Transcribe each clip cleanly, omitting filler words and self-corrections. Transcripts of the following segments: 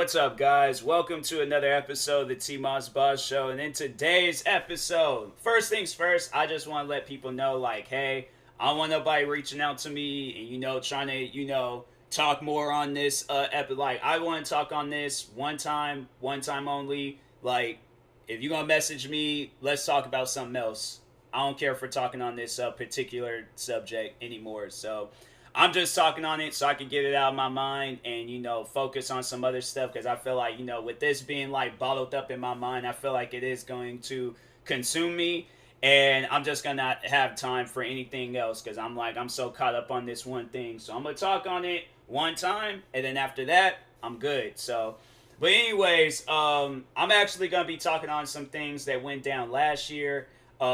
What's up, guys? Welcome to another episode of the TMossBoss Show. And in today's episode, first things first, I just want to let people know, like, hey, I don't want nobody reaching out to me and, trying to, talk more on this episode. Like, I want to talk on this one time only. Like, if you're going to message me, let's talk about something else. I don't care for talking on this particular subject anymore. So, I'm just talking on it so I can get it out of my mind and, focus on some other stuff because I feel like, with this being like bottled up in my mind, I feel like it is going to consume me and I'm just going to not have time for anything else because I'm so caught up on this one thing. So I'm going to talk on it one time and then after that, I'm good. So, but anyways, I'm actually going to be talking on some things that went down last year,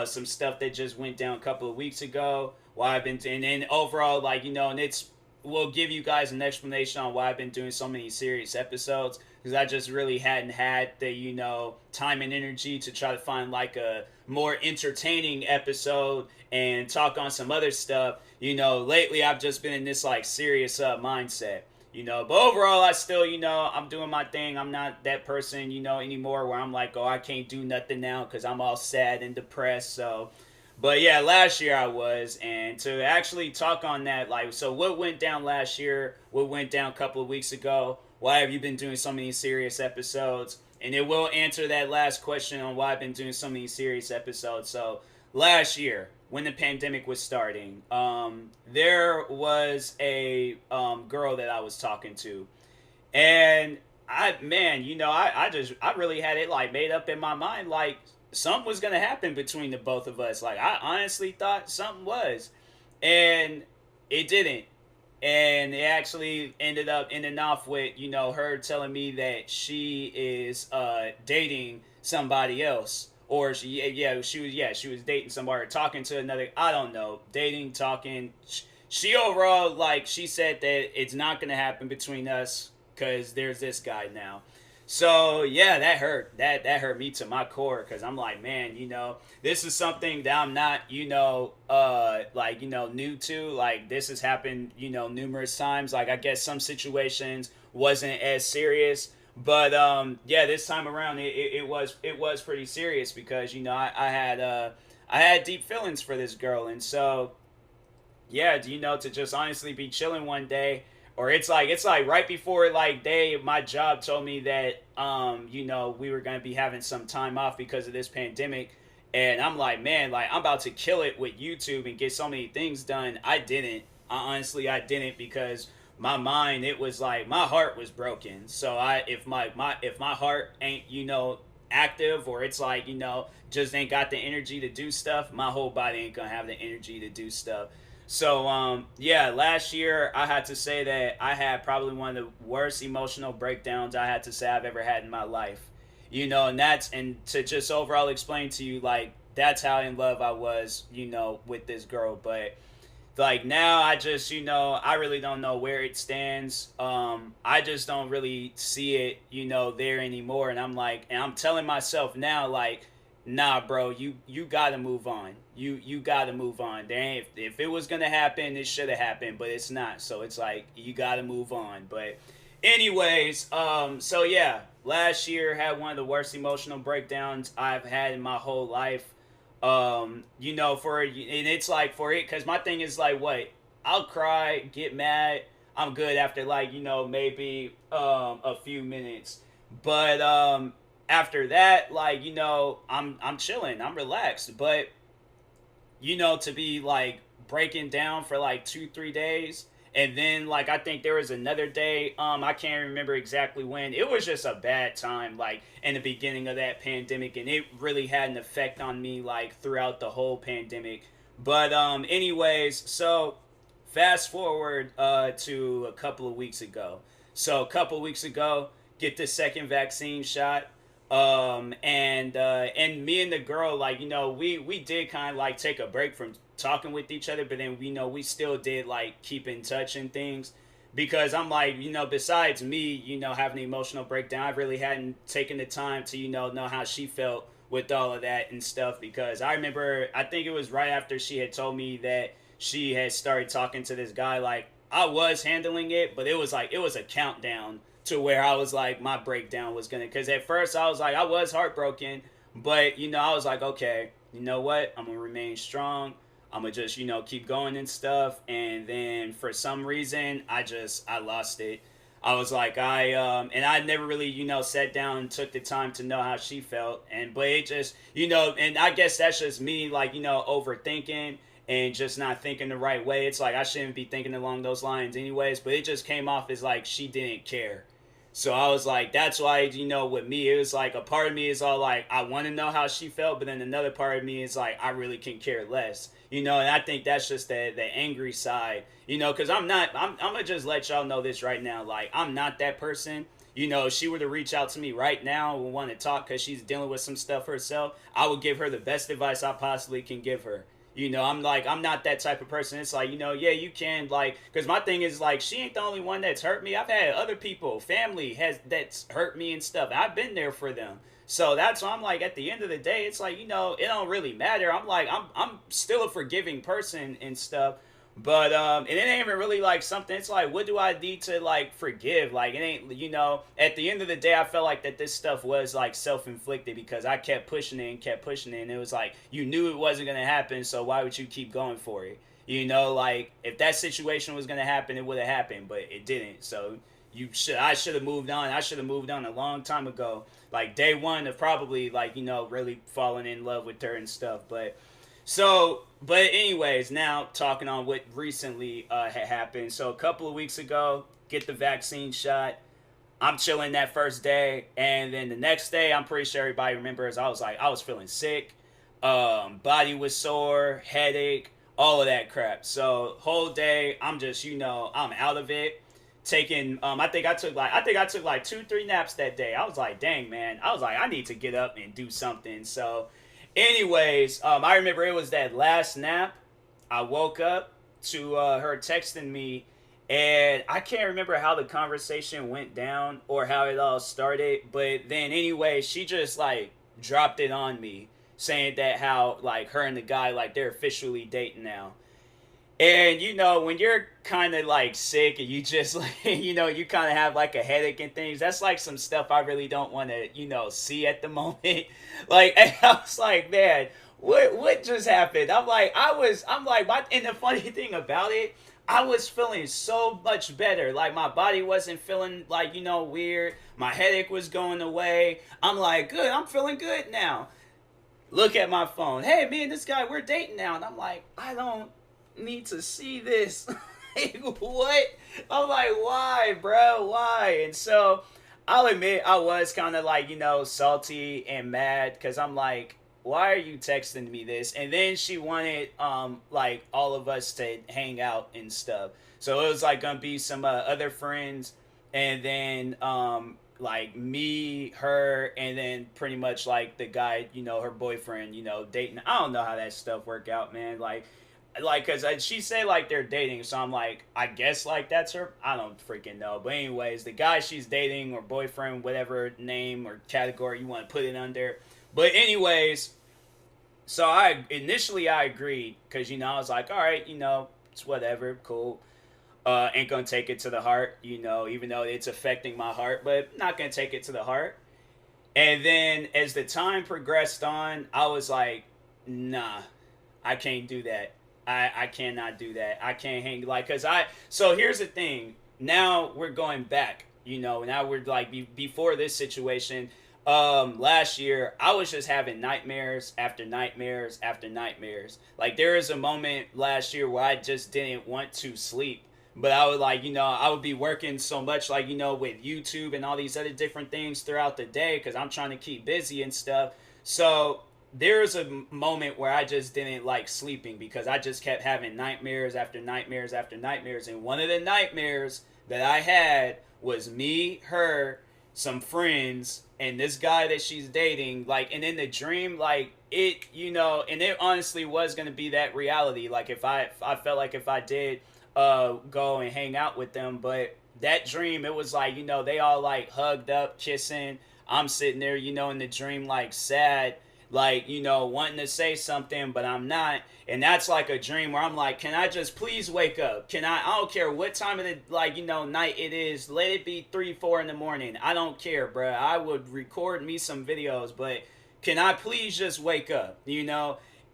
some stuff that just went down a couple of weeks ago. Why I've been and then overall, like, and it's we'll give you guys an explanation on why I've been doing so many serious episodes because I just really hadn't had the time and energy to try to find like a more entertaining episode and talk on some other stuff. Lately I've just been in this like serious mindset. But overall, I still, I'm doing my thing. I'm not that person, anymore where I'm like, oh, I can't do nothing now because I'm all sad and depressed. So, but yeah, last year I was, and to actually talk on that, like, so what went down last year, what went down a couple of weeks ago, why have you been doing so many serious episodes, and it will answer that last question on why I've been doing so many serious episodes. So last year, when the pandemic was starting, there was a girl that I was talking to, and I really had it like made up in my mind, like something was gonna happen between the both of us. Like I honestly thought something was, and it didn't. And it actually ended up ending off with her telling me that she is dating somebody else, or she was dating somebody or talking to another. I don't know, dating, talking. She overall, like, she said that it's not gonna happen between us because there's this guy now. So yeah, that hurt. That hurt me to my core because I'm like, man, this is something that I'm not, new to. Like this has happened, numerous times. Like I guess some situations wasn't as serious, but yeah, this time around it was pretty serious because I had deep feelings for this girl, and so yeah, to just honestly be chilling one day, or it's like right before like my job told me that we were gonna be having some time off because of this pandemic, and I'm like, man, like I'm about to kill it with YouTube and get so many things done. I didn't because my mind, it was like my heart was broken. So if my heart ain't active, or it's like just ain't got the energy to do stuff, my whole body ain't gonna have the energy to do stuff. So yeah, last year I had to say that I had probably one of the worst emotional breakdowns I had to say I've ever had in my life. And to just overall explain to you, like, that's how in love I was, with this girl. But like now I just, I really don't know where it stands. I just don't really see it, there anymore. And I'm like, and I'm telling myself now, like, nah, bro, you gotta move on. You gotta move on. There ain't, if it was gonna happen, it should have happened, but it's not. So it's like you gotta move on. But anyways, so yeah, last year had one of the worst emotional breakdowns I've had in my whole life. And it's like for it, because my thing is like, what, I'll cry, get mad, I'm good after like maybe a few minutes, but after that, like, I'm chilling, I'm relaxed. But to be like breaking down for like 2-3 days, and then like I think there was another day, I can't remember exactly when. It was just a bad time, like in the beginning of that pandemic, and it really had an effect on me like throughout the whole pandemic. But anyways, so fast forward to a couple of weeks ago. So a couple of weeks ago, get the second vaccine shot. And me and the girl, like, we did kind of like take a break from talking with each other, but then we still did like keep in touch and things, because I'm like, besides me, having an emotional breakdown, I really hadn't taken the time to know how she felt with all of that and stuff. Because I remember, I think it was right after she had told me that she had started talking to this guy, like I was handling it, but it was a countdown to where I was like, my breakdown was gonna, because at first I was like, I was heartbroken, but I was like, okay, you know what, I'm gonna remain strong. I'm gonna just keep going and stuff. And then for some reason I lost it. I was like, and I never really sat down and took the time to know how she felt. And but it just and I guess that's just me, like, overthinking and just not thinking the right way. It's like I shouldn't be thinking along those lines anyways, but it just came off as like she didn't care. So I was like, that's why, with me, it was like a part of me is all like, I want to know how she felt, but then another part of me is like, I really can care less, and I think that's just the angry side, because I'm going to just let y'all know this right now. Like, I'm not that person. If she were to reach out to me right now and want to talk because she's dealing with some stuff herself, I would give her the best advice I possibly can give her. I'm like, I'm not that type of person. It's like, yeah, you can, like, because my thing is, like, she ain't the only one that's hurt me. I've had other people, family that's hurt me and stuff. I've been there for them. So that's why I'm like, at the end of the day, it's like, it don't really matter. I'm like, I'm still a forgiving person and stuff. But and it ain't even really like something. It's like, what do I need to like forgive? Like, it ain't, at the end of the day, I felt like that this stuff was like self-inflicted because I kept pushing it and kept pushing it, and it was like, you knew it wasn't gonna happen, so why would you keep going for it? Like, if that situation was gonna happen, it would have happened, but it didn't. So I should have moved on. I should have moved on a long time ago, like day one of probably like really falling in love with her and stuff. But anyways, now talking on what recently had happened. So a couple of weeks ago, get the vaccine shot. I'm chilling that first day, and then the next day, I'm pretty sure everybody remembers, I was feeling sick, body was sore, headache, all of that crap. So whole day, I'm just I'm out of it. Taking I think I took like 2-3 naps that day. I was like, dang man, I was like, I need to get up and do something. So anyways, I remember it was that last nap. I woke up to her texting me, and I can't remember how the conversation went down or how it all started. But then anyway, she just like dropped it on me, saying that how like her and the guy, like, they're officially dating now. And when you're kind of like sick and you just like, you kind of have like a headache and things, that's like some stuff I really don't want to, see at the moment. Like, I was like, man, what just happened? I'm like, and the funny thing about it, I was feeling so much better. Like, my body wasn't feeling like, weird. My headache was going away. I'm like, good, I'm feeling good now. Look at my phone. Hey, me and this guy, we're dating now. And I'm like, I don't need to see this. Like, what? I'm like, why, bro? Why? And so I'll admit I was kind of like, salty and mad, because I'm like, why are you texting me this? And then she wanted like all of us to hang out and stuff. So it was like gonna be some other friends, and then like me, her, and then pretty much like the guy, her boyfriend, dating. I don't know how that stuff worked out, man. Like, cause she said like they're dating, so I'm like, I guess like that's her. I don't freaking know. But anyways, the guy she's dating, or boyfriend, whatever name or category you want to put it under. But anyways, so I agreed, cause I was like, all right, it's whatever, cool. Ain't gonna take it to the heart, even though it's affecting my heart, but not gonna take it to the heart. And then as the time progressed on, I was like, nah, I can't do that. I cannot do that. I can't hang, like, so here's the thing. Now we're going back, now we're like, before this situation, last year, I was just having nightmares after nightmares after nightmares. Like, there was a moment last year where I just didn't want to sleep. But I would like, I would be working so much, like, with YouTube and all these other different things throughout the day, because I'm trying to keep busy and stuff. So there was a moment where I just didn't like sleeping, because I just kept having nightmares after nightmares after nightmares. And one of the nightmares that I had was me, her, some friends, and this guy that she's dating. Like, and in the dream, like, it, and it honestly was going to be that reality. Like, if I felt like if I did go and hang out with them. But that dream, it was like, they all like hugged up, kissing. I'm sitting there, in the dream, like, sad. like, wanting to say something, but I'm not. And that's like a dream where I'm like, can I just please wake up? I don't care what time of the, like, night it is. Let it be 3, 4 in the morning. I don't care, bruh. I would record me some videos, but can I please just wake up?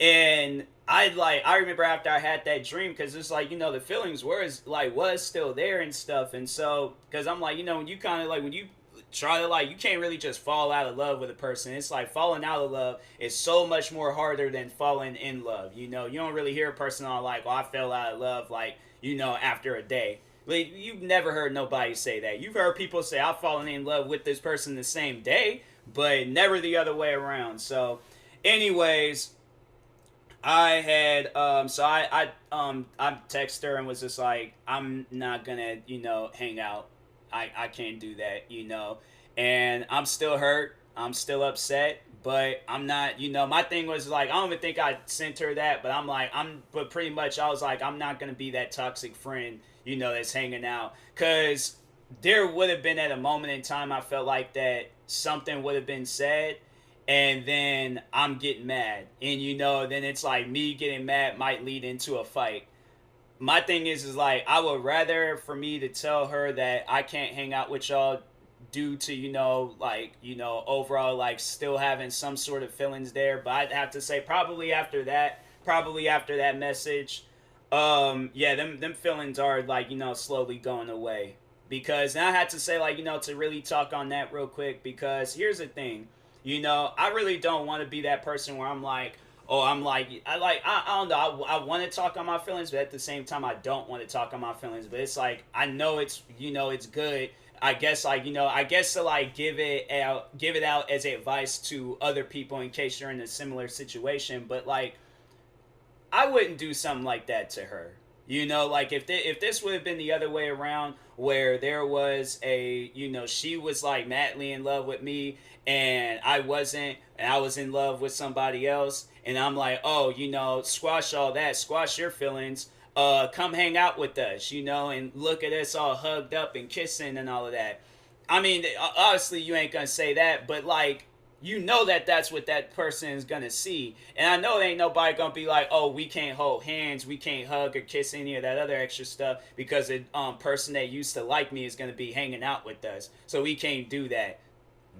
And I remember after I had that dream, because it's like, the feelings was still there and stuff. And so, because I'm like, when you kind of like, when you try to, like, you can't really just fall out of love with a person. It's like falling out of love is so much more harder than falling in love. You don't really hear a person on like, oh, I fell out of love, like, after a day. Like, you've never heard nobody say that. You've heard people say, I've fallen in love with this person the same day, but never the other way around. So anyways, I had I texted her and was just like, I'm not gonna, hang out. I can't do that, and I'm still hurt, I'm still upset, but I'm not, my thing was like, I don't even think I sent her that, but but pretty much I was like, I'm not gonna be that toxic friend, that's hanging out, because there would have been at a moment in time I felt like that something would have been said, and then I'm getting mad, and then it's like me getting mad might lead into a fight. My thing is like, I would rather for me to tell her that I can't hang out with y'all due to, overall, like, still having some sort of feelings there. But I'd have to say probably after that message, yeah, them feelings are, like, slowly going away. Because, and I had to say, like, to really talk on that real quick, because here's the thing, I really don't want to be that person where I'm like, oh, I don't know, I want to talk on my feelings, but at the same time I don't want to talk on my feelings. But it's like, I know it's, it's good, I guess, like, I guess to like give it out as advice to other people in case you're in a similar situation. But like, I wouldn't do something like that to her. Like, if this would have been the other way around, where there was a, she was like madly in love with me and I wasn't, and I was in love with somebody else, and I'm like, oh, squash all that, squash your feelings, come hang out with us, and look at us all hugged up and kissing and all of that. I mean, obviously you ain't gonna say that, but like, that that's what that person is gonna see. And I know there ain't nobody gonna be like, oh, we can't hold hands, we can't hug or kiss, any of that other extra stuff, because the person that used to like me is gonna be hanging out with us, so we can't do that.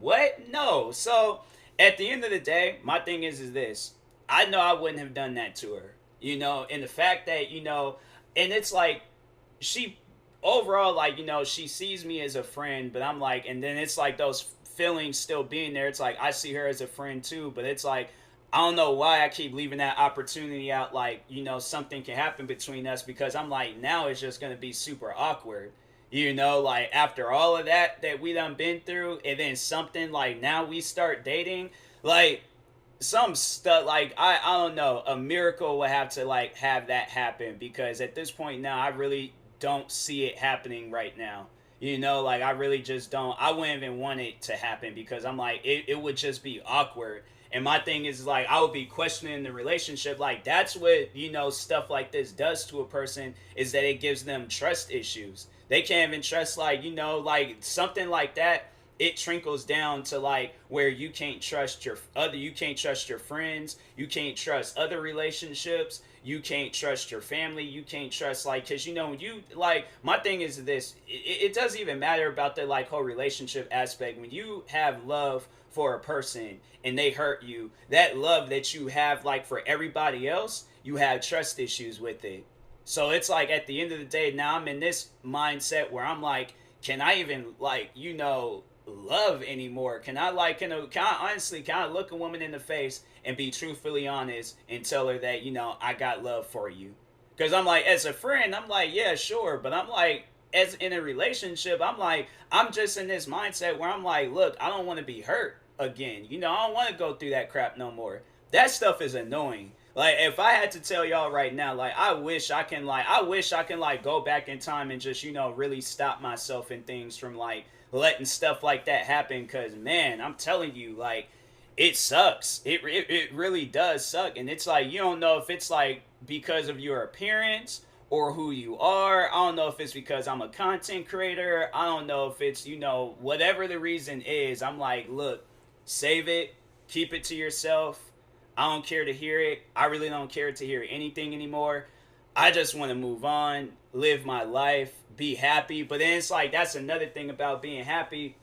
What? No. So at the end of the day, my thing is this: I know I wouldn't have done that to her, and the fact that, and it's like, she overall, like, she sees me as a friend, but I'm like, and then it's like those feelings still being there. It's like, I see her as a friend too, but it's like, I don't know why I keep leaving that opportunity out, like, something can happen between us, because I'm like, now it's just going to be super awkward. Like, after all of that we done been through, and then something like, now we start dating, like, some stuff, like, I don't know, a miracle would have to, like, have that happen, because at this point now I really don't see it happening right now. Like, I really just don't. I wouldn't even want it to happen, because I'm like, it would just be awkward. And my thing is, like, I would be questioning the relationship. Like, that's what, stuff like this does to a person, is that it gives them trust issues. They can't even trust, like, like, something like that. It trickles down to, like, where you can't trust you can't trust your friends, you can't trust other relationships, you can't trust your family, you can't trust, like, because, when you, like, my thing is this, it doesn't even matter about the, like, whole relationship aspect. When you have love for a person and they hurt you, that love that you have, like, for everybody else, you have trust issues with it. So it's like, at the end of the day, now I'm in this mindset where I'm like, can I even, like, love anymore? Can I, like, can I honestly, can I look a woman in the face and be truthfully honest and tell her that, I got love for you? Because I'm like, as a friend, I'm like, yeah, sure, but I'm like, as in a relationship, I'm like, I'm just in this mindset where I'm like, look, I don't want to be hurt again. I don't want to go through that crap no more. That stuff is annoying. Like, if I had to tell y'all right now, like, I wish I can, like, go back in time and just, really stop myself and things from, like, letting stuff like that happen. Because, man, I'm telling you, like, it sucks. It really does suck. And it's like, you don't know if it's, like, because of your appearance or who you are. I don't know if it's because I'm a content creator. I don't know if it's, whatever the reason is. I'm like, look, save it. keep it to yourself. I don't care to hear it. I really don't care to hear anything anymore. I just want to move on, live my life, be happy. But then it's like, that's another thing about being happy.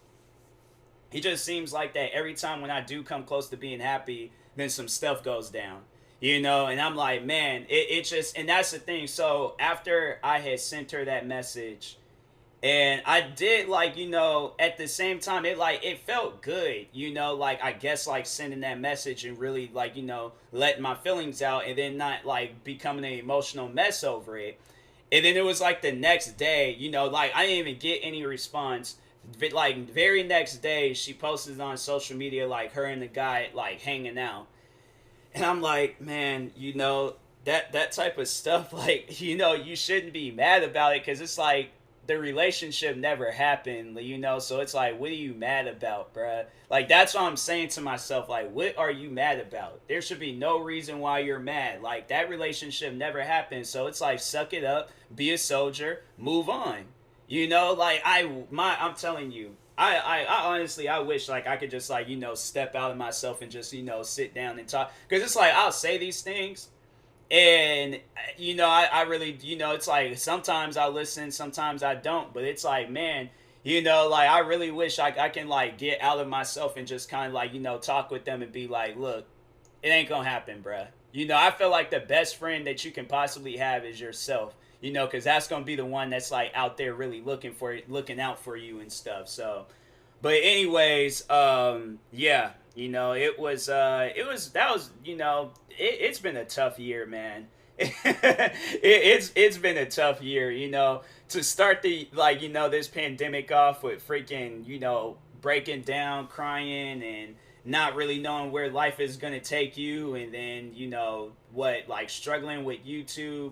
It just seems like that every time when I do come close to being happy, then some stuff goes down. You know, and I'm like, man, it just, and that's the thing. So after I had sent her that message, and I did, like, you know, at the same time, it like, it felt good, you know, like, I guess, like, sending that message and really, like, you know, letting my feelings out, and then not, like, becoming an emotional mess over it. And then it was like the next day, you know, like, I didn't even get any response. Like, very next day, she posted on social media, like, her and the guy, like, hanging out. And I'm like, man, you know, that type of stuff, like, you know, you shouldn't be mad about it, because it's like, the relationship never happened, you know. So it's like, what are you mad about, bruh? Like, that's what I'm saying to myself. Like, what are you mad about? There should be no reason why you're mad. Like, that relationship never happened. So it's like, suck it up, be a soldier, move on. You know, like, I'm telling you, I honestly, I wish, like, I could just, like, you know, step out of myself and just, you know, sit down and talk. Because it's like, I'll say these things, and, you know, I really, you know, it's like, sometimes I listen, sometimes I don't. But it's like, man, you know, like, I really wish I can, like, get out of myself and just kind of, like, you know, talk with them and be like, look, it ain't gonna happen, bruh. You know, I feel like the best friend that you can possibly have is yourself. You know, because that's gonna be the one that's, like, out there really looking out for you and stuff. So, but anyways, yeah, you know, that was, you know, it's been a tough year, man. It's been a tough year, you know, to start the, like, you know, this pandemic off with freaking, you know, breaking down, crying, and not really knowing where life is gonna take you, and then, you know, what, like, struggling with YouTube,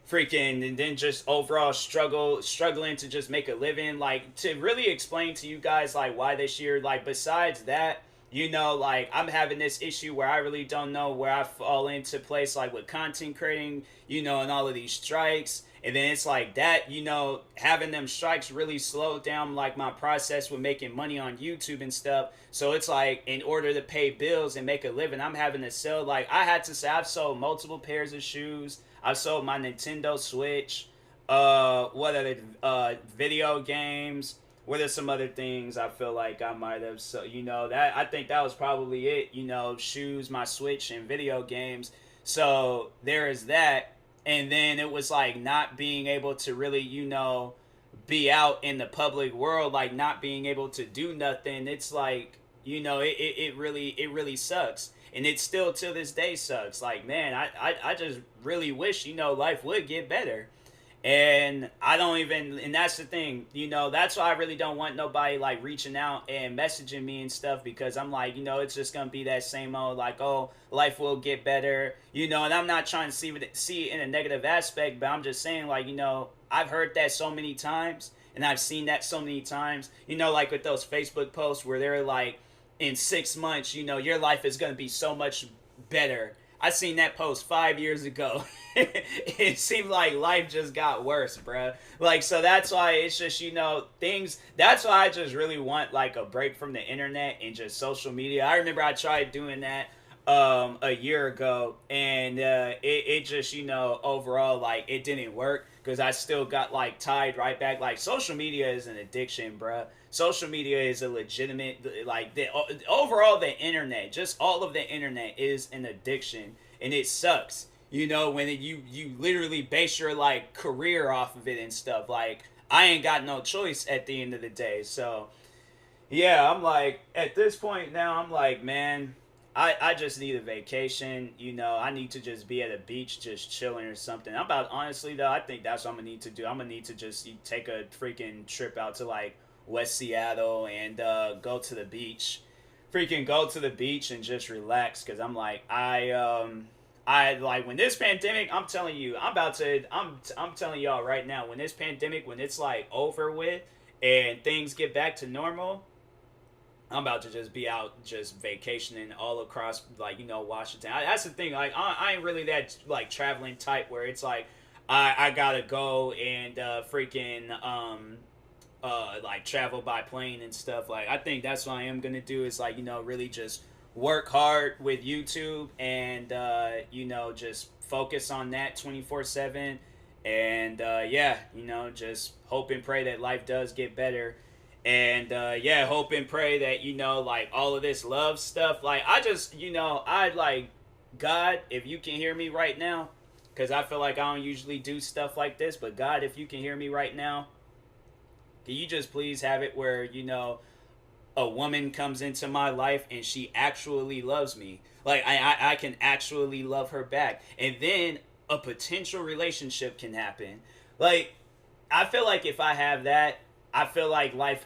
freaking, and then just overall struggling to just make a living, like, to really explain to you guys, like, why this year, like, besides that, you know, like, I'm having this issue where I really don't know where I fall into place, like, with content creating, you know, and all of these strikes. And then it's like that, you know, having them strikes really slowed down, like, my process with making money on YouTube and stuff. So it's like, in order to pay bills and make a living, I'm having to sell, like, I had to say, I've sold multiple pairs of shoes. I've sold my Nintendo Switch. What other video games? What are some other things I feel like I might have? So, you know, that, I think that was probably it. You know, shoes, my Switch, and video games. So there is that. And then it was like not being able to really, you know, be out in the public world, like not being able to do nothing. It's like, you know, it really sucks. And it still to this day sucks. Like, man, I just really wish, you know, life would get better. And I don't even, and that's the thing, you know, that's why I really don't want nobody, like, reaching out and messaging me and stuff, because I'm like, you know, it's just gonna be that same old, like, oh, life will get better, you know. And I'm not trying to see it in a negative aspect, but I'm just saying, like, you know, I've heard that so many times, and I've seen that so many times, you know, like with those Facebook posts where they're like, in 6 months, you know, your life is gonna be so much better. I seen that post 5 years ago. It seemed like life just got worse, bruh. Like, so that's why it's just, you know, things. That's why I just really want, like, a break from the internet and just social media. I remember I tried doing that a year ago, and it just, you know, overall, like, it didn't work, because I still got, like, tied right back. Like, social media is an addiction, bruh. Social media is a legitimate, like, overall, the internet, just all of the internet is an addiction, and it sucks, you know, when you literally base your, like, career off of it and stuff. Like, I ain't got no choice at the end of the day. So yeah, I'm like, at this point now, I'm like, man, I just need a vacation. You know, I need to just be at a beach, just chilling or something. I'm about, honestly, though, I think that's what I'm gonna need to do. I'm gonna need to just take a freaking trip out to, like, West Seattle, and go to the beach. Freaking go to the beach and just relax, because I'm like, I like, when this pandemic, I'm telling you, I'm telling y'all right now, when this pandemic, when it's, like, over with and things get back to normal, I'm about to just be out just vacationing all across, like, you know, Washington. That's the thing. Like, I ain't really that, like, traveling type where it's like I gotta go and freaking like, travel by plane and stuff. Like, I think that's what I am gonna do, is, like, you know, really just work hard with YouTube and, just focus on that 24/7. And, yeah, just hope and pray that life does get better. And, yeah, hope and pray that, like all of this love stuff, like, I just, I like, God, if you can hear me right now, because I feel like I don't usually do stuff like this, but God, if you can hear me right now, can you just please have it where, a woman comes into my life and she actually loves me? Like, I can actually love her back. And then a potential relationship can happen. Like, I feel like if I have that, I feel like life,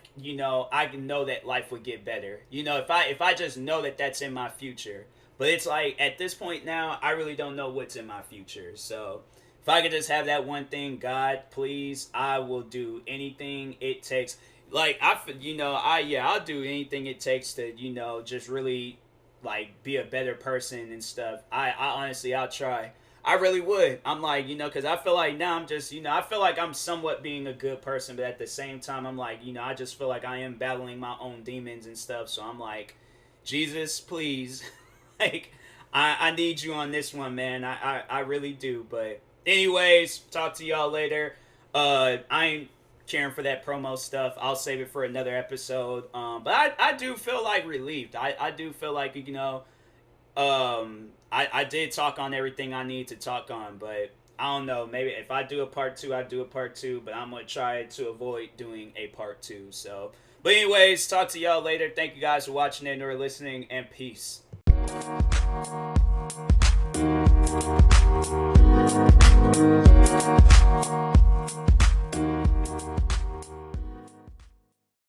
I can know that life would get better. If I just know that that's in my future. But it's like at this point now, I really don't know what's in my future. So if I could just have that one thing, God, please, I will do anything it takes. Like I'll do anything it takes to, just really like be a better person and stuff. I honestly, I'll try. I really would. I'm like, because I feel like now I'm just, I feel like I'm somewhat being a good person, but at the same time, I'm like, I just feel like I am battling my own demons and stuff. So I'm like, Jesus, please, like, I need you on this one, man. I really do. But anyways, talk to y'all later. I ain't caring for that promo stuff. I'll save it for another episode. But I do feel like relieved. I do feel like, I did talk on everything I need to talk on, but I don't know. Maybe if I do a part two, I do a part two, but I'm going to try to avoid doing a part two. So, but anyways, talk to y'all later. Thank you guys for watching and or listening, and peace.